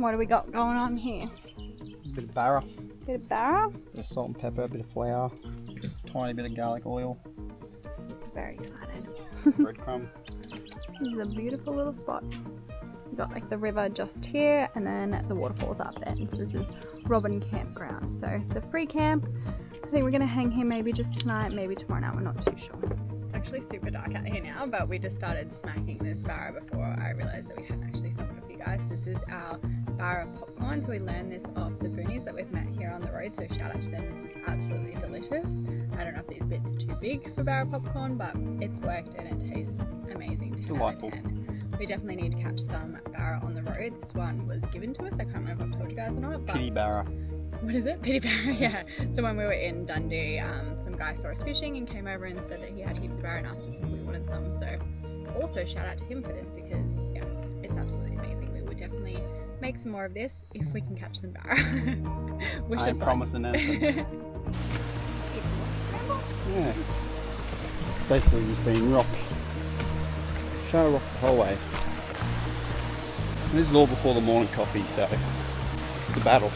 What do we got going on here? A bit of barra, Bit of barra. bit of salt and pepper, a bit of flour, tiny bit of garlic oil, Very excited. breadcrumb. This is a beautiful little spot. We've got like the river just here and then the waterfalls up there. And so this is Robin Campground. So it's a free camp. I think we're gonna hang here maybe just tonight, maybe tomorrow night, we're not too sure. It's actually super dark out here now, but we just started smacking this barra before I realised that we hadn't actually filmed it for you guys. This is our barra popcorn. So we learned this off the boonies that we've met here on the road. So shout out to them, this is absolutely delicious. I don't know if these bits are too big for barra popcorn, but it's worked and it tastes amazing. 10 out of 10. We definitely need to catch some barra on the road. This one was given to us. I can't remember if I've told you guys or not. But Pity barra. what is it? Pity barra, yeah. So when we were in Dundee, some guy saw us fishing and came over and said that he had heaps of barra and asked us if we wanted some. So also shout out to him for this because yeah, it's absolutely amazing. We would definitely make some more of this if we can catch some barra. I ain't promising anything. Yeah. It's basically just been rock. Show rock the whole way. And this is all before the morning coffee, so it's a battle.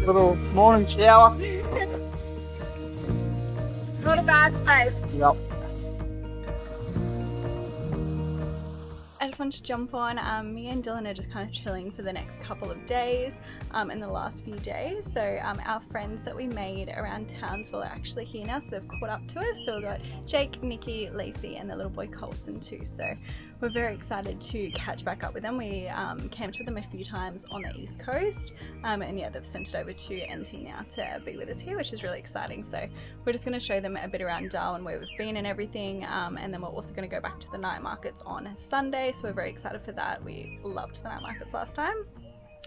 Little morning shower. Not a bad place. Yep. I just wanted to jump on. Me and Dylan are just kind of chilling for the next couple of days in the last few days. So our friends that we made around Townsville are actually here now, so they've caught up to us. So we've got Jake, Nikki, Lacey and the little boy Colson too. So we're very excited to catch back up with them. We camped with them a few times on the East Coast and yeah, they've sent it over to NT now to be with us here, which is really exciting. So we're just going to show them a bit around Darwin where we've been and everything, and then we're also going to go back to the night markets on Sunday. So we're very excited for that. We loved the night markets last time.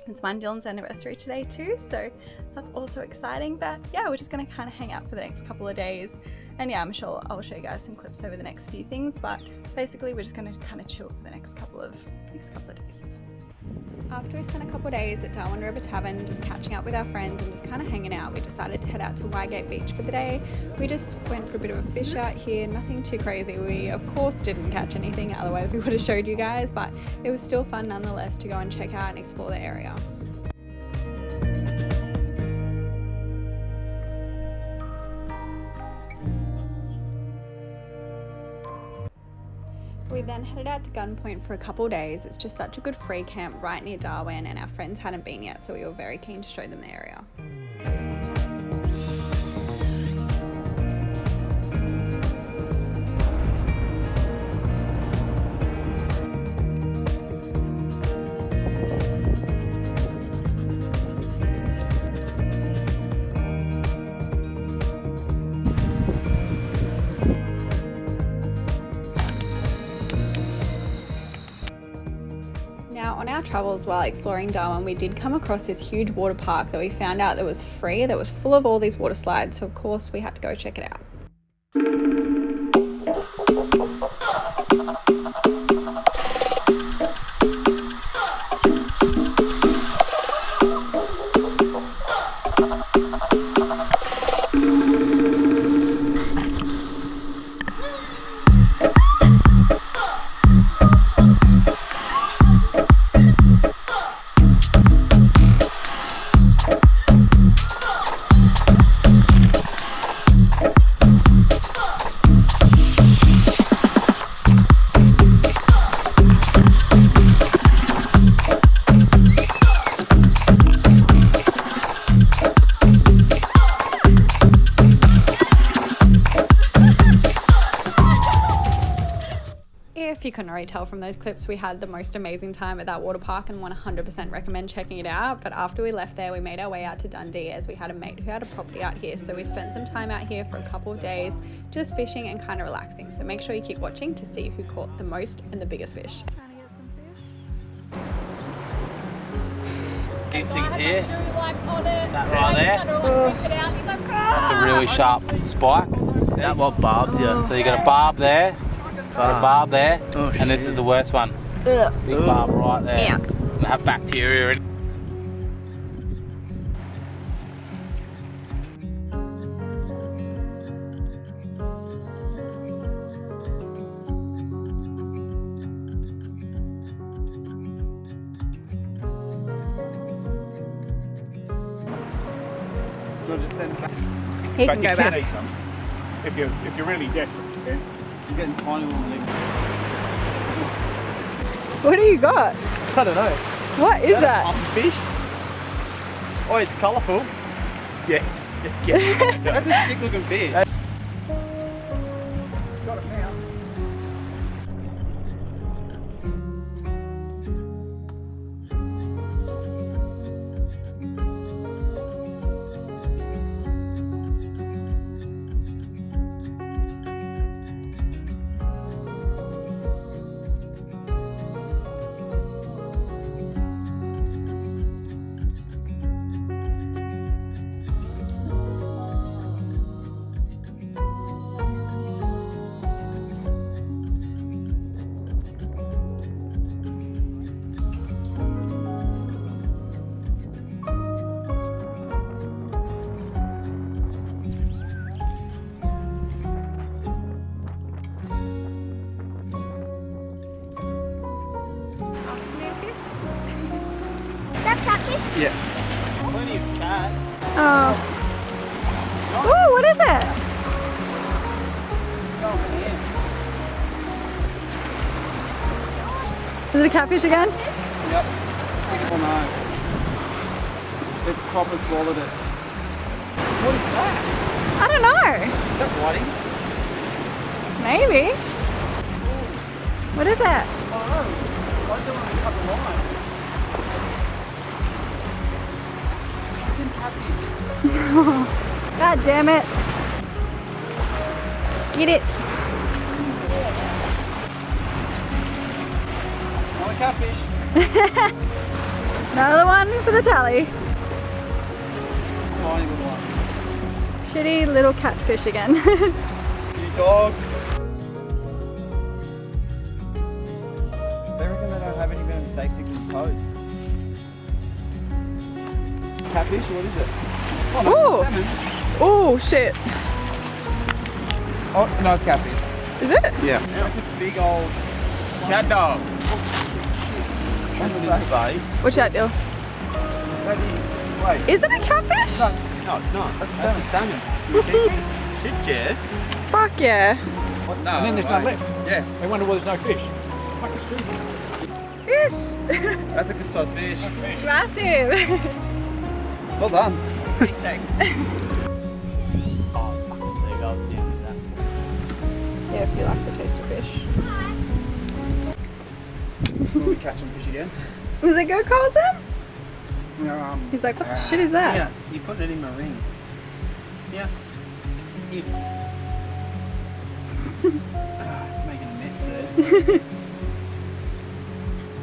It's mine and Dylan's anniversary today too, so that's also exciting. But yeah, we're just going to kind of hang out for the next couple of days, and yeah, I'm sure I'll show you guys some clips over the next few things, but basically we're just going to kind of chill for the next couple of days. After we spent a couple of days at Darwin River Tavern just catching up with our friends and just kind of hanging out, we decided to head out to Wygate Beach for the day. We just went for a bit of a fish out here, nothing too crazy. We of course didn't catch anything, otherwise we would have showed you guys, but it was still fun nonetheless to go and check out and explore the area. We then headed out to Gunpoint for a couple of days. It's just such a good free camp right near Darwin, and our friends hadn't been yet, so we were very keen to show them the area. On our travels while exploring Darwin, we did come across this huge water park that we found out that was free, that was full of all these water slides, so of course we had to go check it out. If you couldn't already tell from those clips, we had the most amazing time at that water park and 100% recommend checking it out. But after we left there, we made our way out to Dundee as we had a mate who had a property out here. So we spent some time out here for a couple of days just fishing and kind of relaxing. So make sure you keep watching to see who caught the most and the biggest fish. Trying to get some fish. These things here, that right there, that's a really sharp spike. That one barbed you. So you got a barb there, got a barb there, and this is the worst one. Big barb right there. Out. And they have bacteria in it. He can go back. If you're really desperate, yeah? You're getting tiny little legs. What do you got? I don't know. What is that? Fish? Oh, it's colourful. Yes. Yeah. That's a sick looking fish. Got it now. Yeah. Plenty of cats. Oh. Ooh, what is it? Is it a catfish again? Yep. Oh no. It proper swallowed it. What is that? I don't know. Is that whiting? Maybe. What is it? I don't know. I just want to cut the line. God damn it. Get it. Another catfish. Another one for the tally. Tiny little one. Shitty little catfish again. You dogs. They reckon they don't have any venomous snakes that can toes. Catfish, what is it? Oh, no, Ooh. salmon. Oh shit. Oh, no, it's catfish. Is it? Yeah. It's a big old cat dog. That's a big bait. Watch out, Dill. That is. Wait. Is it a catfish? No, it's not. That's That's a salmon. Shit, yeah. Fuck yeah. What? No. And then there's none wait. left. Yeah. They wonder why there's no fish. Fuck, it's true. Fish. That's a good sized fish. Massive. Well done. Oh, fuck. There you go. Yeah, Yeah, if you like the taste of fish. Will we catch some fish again? Was it good, Carlson? No, He's like, what the shit is that? Yeah, you put it in my ring. Yeah. You. Making a mess there.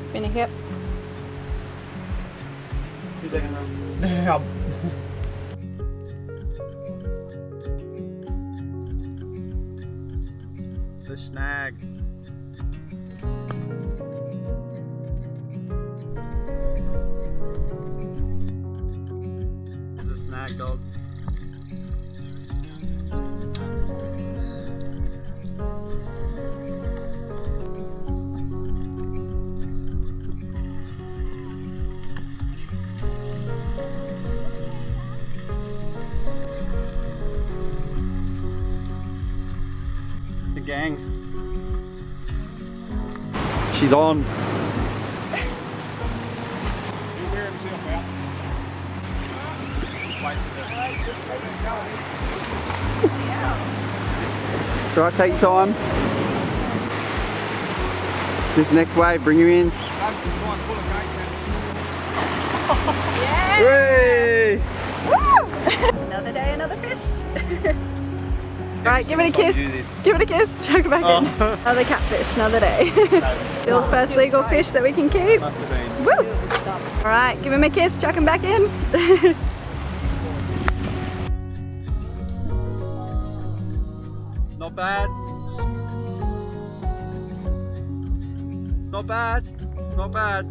Spin a hip. 2 second run. The snag. The snag dog. The gang. She's on. He'll wear himself out. Try to take your time. This next wave, bring you in. Hey! Woo! Another day, another fish. Right, give it a kiss. Give it a kiss. Chuck it back in. Another catfish, another day. Bill's first legal fish that we can keep. Must have been. Woo! All right, give him a kiss. Chuck him back in. Not bad. Not bad. Not bad.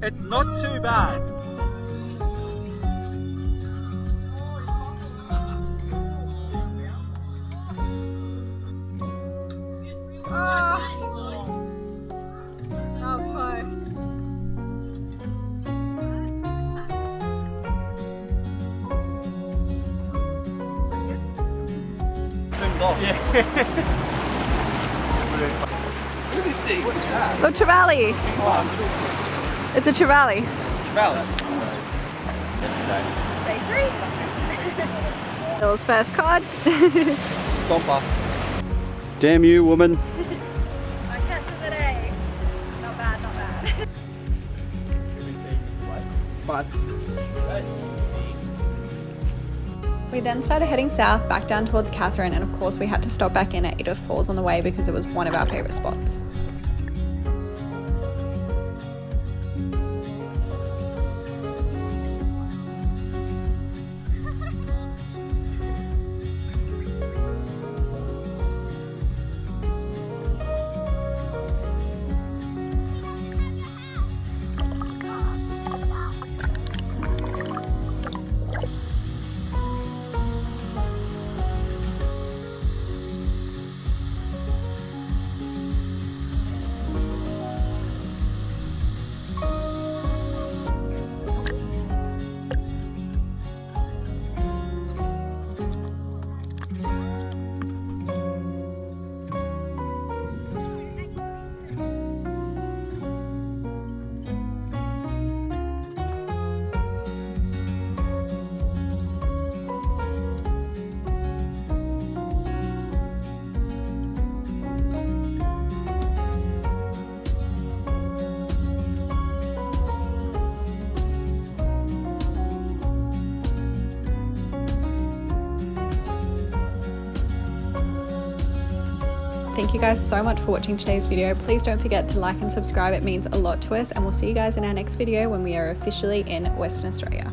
It's not too bad. Oh, trevally. It's a trevally. Day 3. Bill's first cod. Stomper. Damn you, woman. My catch of the day. Not bad, not bad. Bye. We then started heading south back down towards Catherine, and of course we had to stop back in at Edith Falls on the way because it was one of our favourite spots. Thank you guys so much for watching today's video. Please don't forget to like and subscribe. It means a lot to us, and we'll see you guys in our next video when we are officially in Western Australia.